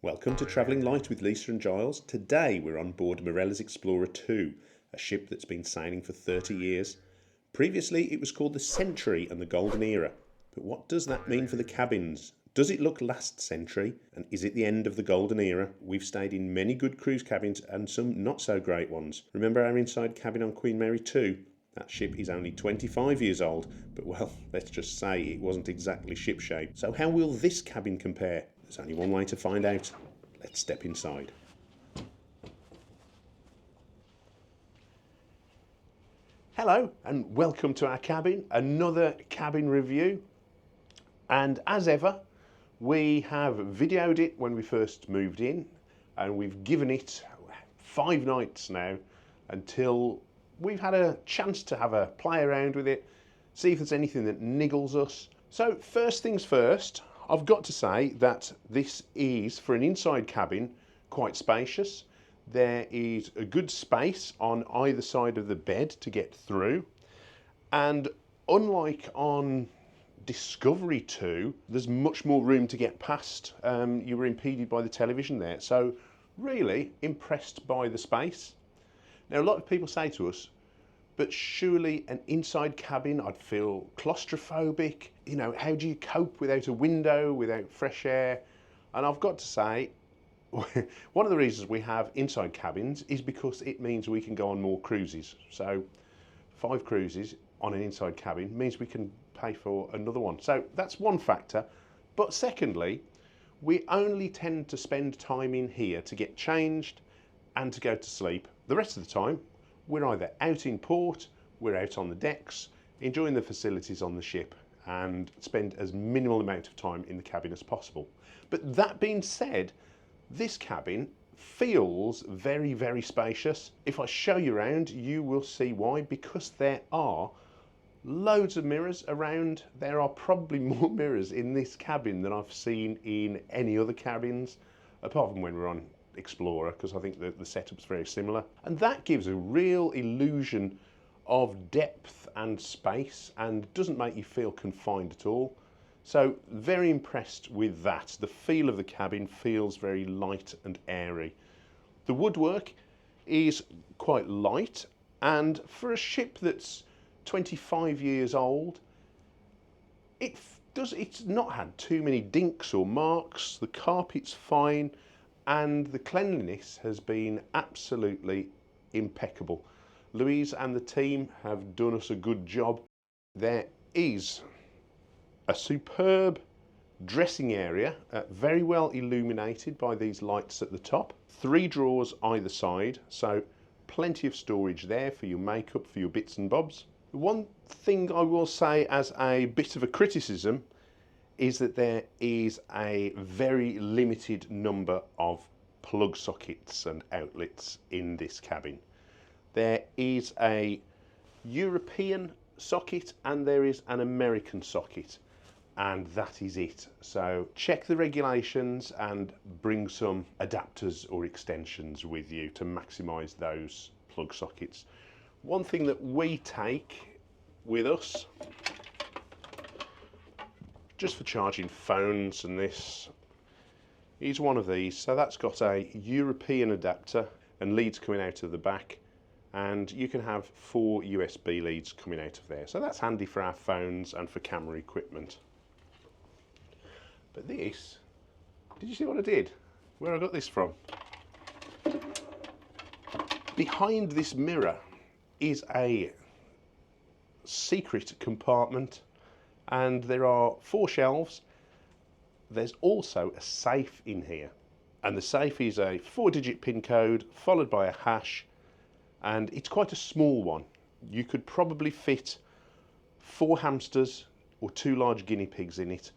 Welcome to Travelling Light with Lisa and Giles. Today we're on board Marella's Explorer 2, a ship that's been sailing for 30 years. Previously it was called the Century and the Golden Era. But what does that mean for the cabins? Does it look last century? And is it the end of the Golden Era? We've stayed in many good cruise cabins and some not so great ones. Remember our inside cabin on Queen Mary 2? That ship is only 25 years old, but well, let's just say it wasn't exactly shipshape. So how will this cabin compare? There's only one way to find out. Let's step inside. Hello and welcome to our cabin, another cabin review. And as ever, we have videoed it when we first moved in, and we've given it 5 nights now until we've had a chance to have a play around with it, see if there's anything that niggles us. So first things first, I've got to say that this is, for an inside cabin, quite spacious. There is a good space on either side of the bed to get through, and unlike on Discovery 2, there's much more room to get past. You were impeded by the television there, so really impressed by the space. Now, a lot of people say to us, but surely an inside cabin, I'd feel claustrophobic. You know, how do you cope without a window, without fresh air? And I've got to say, one of the reasons we have inside cabins is because it means we can go on more cruises. So 5 cruises on an inside cabin means we can pay for another one. So that's one factor. But secondly, we only tend to spend time in here to get changed and to go to sleep. The rest of the time, we're either out in port, we're out on the decks, enjoying the facilities on the ship, and spend as minimal amount of time in the cabin as possible. But that being said, this cabin feels very, very spacious. If I show you around, you will see why, because there are loads of mirrors around. There are probably more mirrors in this cabin than I've seen in any other cabins, apart from when we're on Explorer, because I think the setup's very similar. And that gives a real illusion of depth and space and doesn't make you feel confined at all. So very impressed with that. The feel of the cabin feels very light and airy. The woodwork is quite light, and for a ship that's 25 years old, it's not had too many dinks or marks. The carpet's fine, and the cleanliness has been absolutely impeccable. Louise and the team have done us a good job. There is a superb dressing area, very well illuminated by these lights at the top. 3 drawers either side, so plenty of storage there for your makeup, for your bits and bobs. One thing I will say as a bit of a criticism is that there is a very limited number of plug sockets and outlets in this cabin. There is a European socket and there is an American socket, and that is it. So check the regulations and bring some adapters or extensions with you to maximise those plug sockets. One thing that we take with us, just for charging phones and this, is one of these. So that's got a European adapter and leads coming out of the back, and you can have 4 USB leads coming out of there. So that's handy for our phones and for camera equipment. But this, did you see what I did? Where I got this from? Behind this mirror is a secret compartment, and there are 4 shelves. There's also a safe in here, and the safe is a 4-digit PIN code followed by a hash, and it's quite a small one. You could probably fit 4 hamsters or 2 large guinea pigs in it,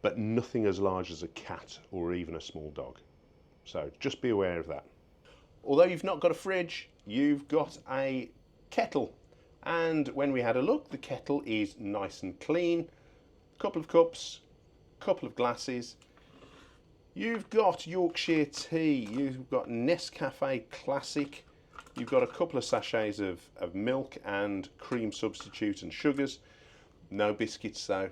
but nothing as large as a cat or even a small dog. So just be aware of that. Although you've not got a fridge, you've got a kettle. And when we had a look, the kettle is nice and clean. Couple of cups, couple of glasses. You've got Yorkshire tea, you've got Nescafe Classic, you've got a couple of sachets of milk and cream substitute and sugars. No biscuits though.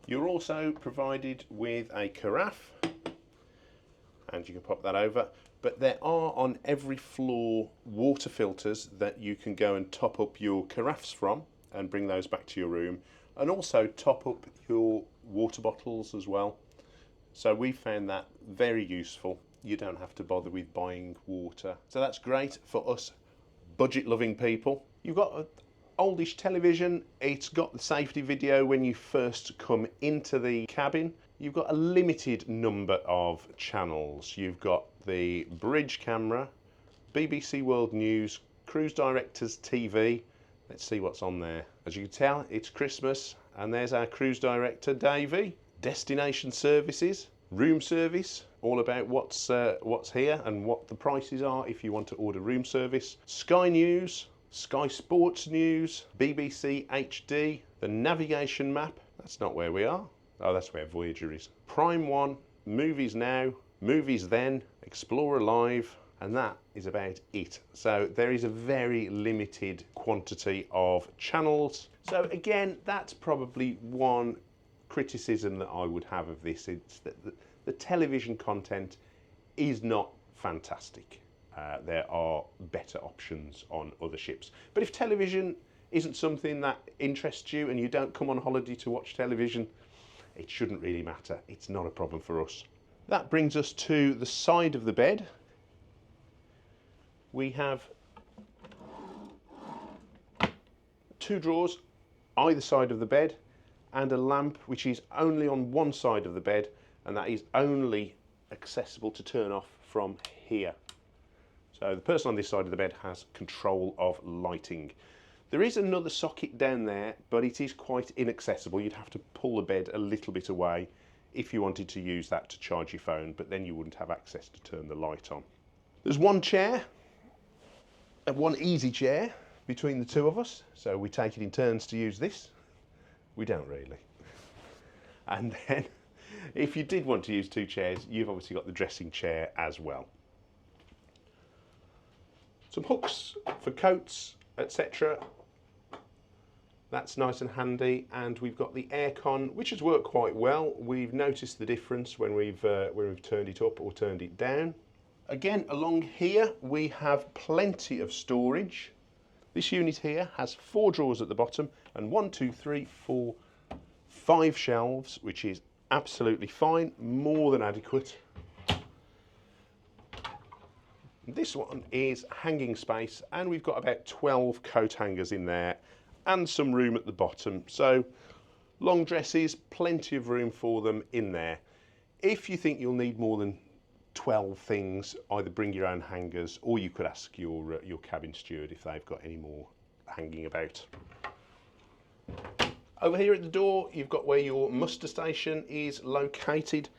You're also provided with a carafe and you can pop that over. But there are on every floor water filters that you can go and top up your carafes from and bring those back to your room, and also top up your water bottles as well. So we found that very useful. You don't have to bother with buying water. So that's great for us budget loving people. You've got an oldish television. It's got the safety video when you first come into the cabin. You've got a limited number of channels. You've got the bridge camera, BBC World News, Cruise Directors TV. Let's see what's on there. As you can tell, it's Christmas, and there's our cruise director, Davey. Destination services, room service, all about what's here and what the prices are if you want to order room service. Sky News, Sky Sports News, BBC HD, the navigation map. That's not where we are. Oh, that's where Voyager is. Prime One, Movies Now, Movies Then, Explorer Live, and that is about it. So there is a very limited quantity of channels. So again, that's probably one criticism that I would have of this. It's that the television content is not fantastic. There are better options on other ships. But if television isn't something that interests you and you don't come on holiday to watch television, it shouldn't really matter. It's not a problem for us. That brings us to the side of the bed. We have 2 drawers either side of the bed, and a lamp which is only on one side of the bed, and that is only accessible to turn off from here. So the person on this side of the bed has control of lighting. There is another socket down there, but it is quite inaccessible. You'd have to pull the bed a little bit away if you wanted to use that to charge your phone, but then you wouldn't have access to turn the light on. There's one chair, and one easy chair between the two of us, so we take it in turns to use this. We don't really. And then if you did want to use 2 chairs, you've obviously got the dressing chair as well. Some hooks for coats, etc. That's nice and handy, and we've got the aircon, which has worked quite well. We've noticed the difference when we've turned it up or turned it down. Again, along here we have plenty of storage. This unit here has 4 drawers at the bottom and 1, 2, 3, 4, 5 shelves, which is absolutely fine, more than adequate. This one is hanging space, and we've got about 12 coat hangers in there and some room at the bottom. So long dresses, plenty of room for them in there. If you think you'll need more than 12 things, either bring your own hangers, or you could ask your cabin steward if they've got any more hanging about. Over here at the door, you've got where your muster station is located,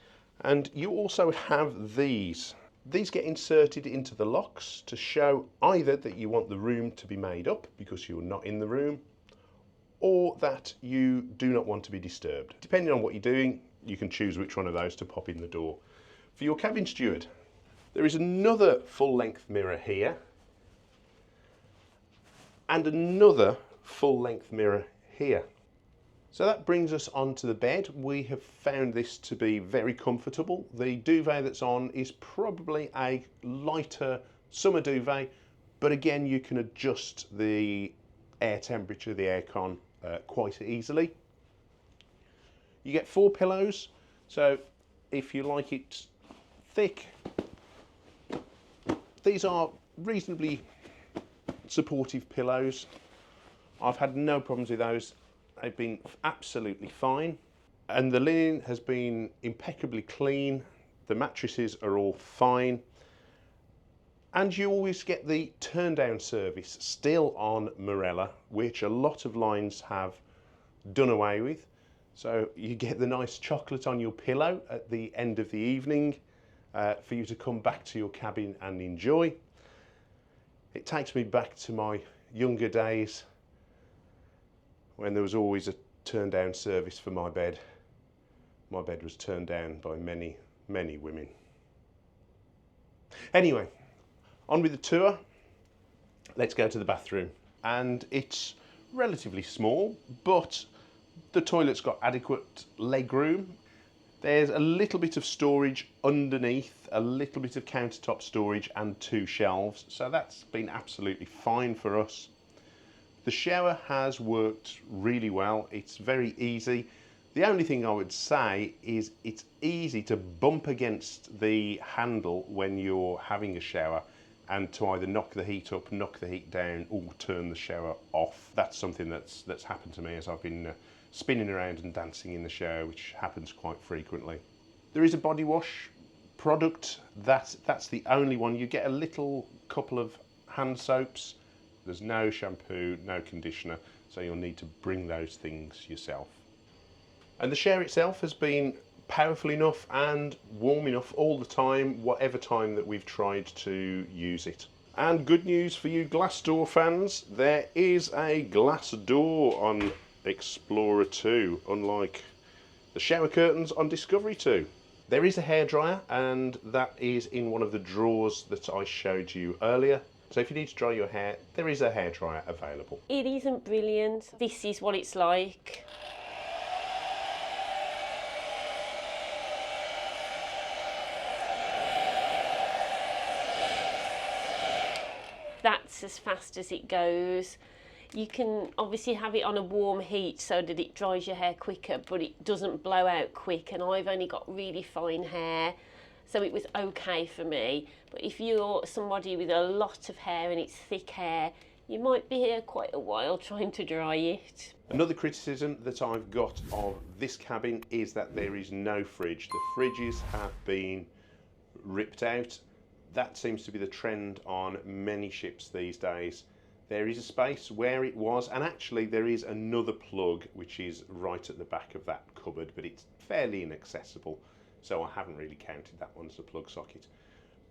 and you also have these. These get inserted into the locks to show either that you want the room to be made up because you're not in the room, or that you do not want to be disturbed. Depending on what you're doing, you can choose which one of those to pop in the door. For your cabin steward, there is another full-length mirror here, and another full-length mirror here. So that brings us onto the bed. We have found this to be very comfortable. The duvet that's on is probably a lighter summer duvet, but again, you can adjust the air temperature, the aircon, quite easily. You get 4 pillows, so if you like it thick, these are reasonably supportive pillows. I've had no problems with those. They've been absolutely fine, and the linen has been impeccably clean. The mattresses are all fine, and you always get the turn down service still on Marella, which a lot of lines have done away with. So you get the nice chocolate on your pillow at the end of the evening for you to come back to your cabin and enjoy. It takes me back to my younger days when there was always a turn down service for my bed. My bed was turned down by many, many women. Anyway, on with the tour. Let's go to the bathroom. And it's relatively small, but the toilet's got adequate leg room. There's a little bit of storage underneath, a little bit of countertop storage and 2 shelves, so that's been absolutely fine for us. The shower has worked really well, it's very easy. The only thing I would say is it's easy to bump against the handle when you're having a shower and to either knock the heat up, knock the heat down, or turn the shower off. That's something that's happened to me as I've been spinning around and dancing in the shower, which happens quite frequently. There is a body wash product, that's the only one. You get a little couple of hand soaps. There's no shampoo, no conditioner, so you'll need to bring those things yourself. And the shower itself has been powerful enough and warm enough all the time, whatever time that we've tried to use it. And good news for you glass door fans, there is a glass door on Explorer 2, unlike the shower curtains on Discovery 2. There is a hairdryer, and that is in one of the drawers that I showed you earlier. So if you need to dry your hair, there is a hairdryer available. It isn't brilliant. This is what it's like. That's as fast as it goes. You can obviously have it on a warm heat so that it dries your hair quicker, but it doesn't blow out quick, and I've only got really fine hair, so it was okay for me. But if you're somebody with a lot of hair and it's thick hair, you might be here quite a while trying to dry it. Another criticism that I've got of this cabin is that there is no fridge. The fridges have been ripped out. That seems to be the trend on many ships these days. There is a space where it was, and actually there is another plug which is right at the back of that cupboard, but it's fairly inaccessible, so I haven't really counted that one as a plug socket.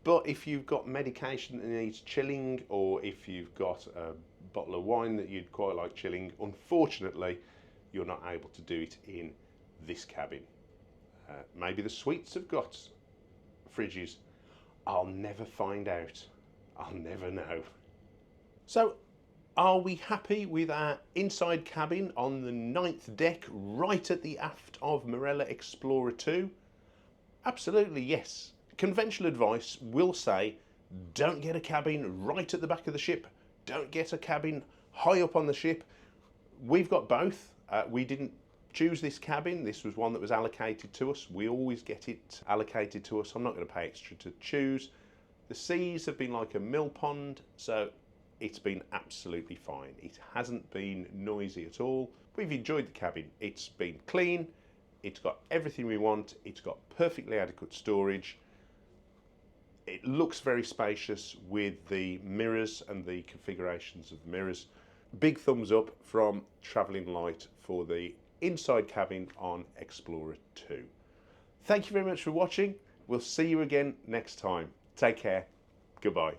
But if you've got medication that needs chilling, or if you've got a bottle of wine that you'd quite like chilling, unfortunately you're not able to do it in this cabin. Maybe the suites have got fridges. I'll never find out. I'll never know. So, are we happy with our inside cabin on the 9th deck right at the aft of Marella Explorer 2? Absolutely yes. Conventional advice will say don't get a cabin right at the back of the ship, don't get a cabin high up on the ship. We've got both. We didn't choose this cabin, this was one that was allocated to us. We always get it allocated to us. I'm not going to pay extra to choose. The seas have been like a mill pond, so it's been absolutely fine. It hasn't been noisy at all. We've enjoyed the cabin. It's been clean, it's got everything we want, it's got perfectly adequate storage. It looks very spacious with the mirrors and the configurations of the mirrors. Big thumbs up from Travelling Light for the inside cabin on Explorer 2. Thank you very much for watching. We'll see you again next time. Take care. Goodbye.